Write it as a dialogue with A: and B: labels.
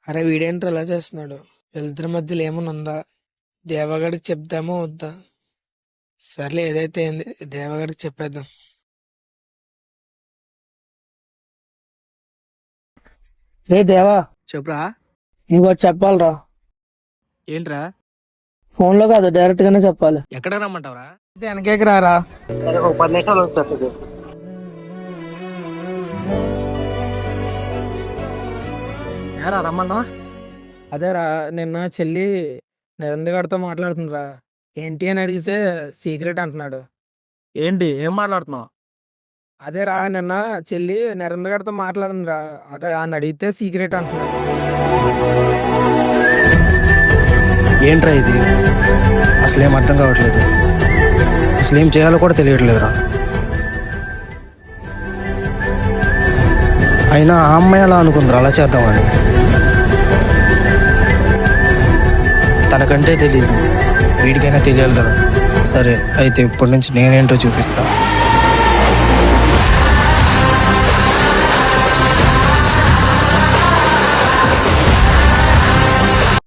A: అరే వీడేంట్రా ఇలా చేస్తున్నాడు? వీళ్ళిద్దరి మధ్యలో ఏమన్నా ఉందా? దేవగడికి చెప్దామా వద్దా? సర్లే ఏదైతే ఏంది, దేవగడికి చెప్పేద్దాం. రే దేవా,
B: చెప్పురా.
A: ఇంకోటి చెప్పాలరా.
B: ఏంట్రా?
A: ఫోన్ లో కాదు, డైరెక్ట్ గానే చెప్పాలి.
B: ఎక్కడ రమ్మంటావురా?
A: అయితే వెనకేకి రారా.
C: సరే, ఒక 10 నిమిషాలు వస్తుంది.
B: ఏరా రమ్మన్నా?
A: అదేరా, నిన్న చెల్లి నిరందగాడితో మాట్లాడుతుందిరా. ఏంటి అని అడిగితే సీక్రెట్ అంటున్నాడు.
B: ఏంటి ఏం మాట్లాడుతున్నావు?
A: అదేరా, నిన్న చెల్లి నిరందగాడితో మాట్లాడిందిరా. అదే అని అడిగితే సీక్రెట్ అంటున్నాడు.
B: ఏంట్రా ఇది? అసలేం అర్థం కావట్లేదు. అసలేం చేయాలో కూడా తెలియట్లేదురా. అయినా ఆ అమ్మాయి అలా అనుకుందిరా అలా చేద్దామని. తనకంటే తెలియదు, వీడికైనా తెలియాలి కదా. సరే అయితే ఇప్పటి నుంచి నేనేంటో చూపిస్తా.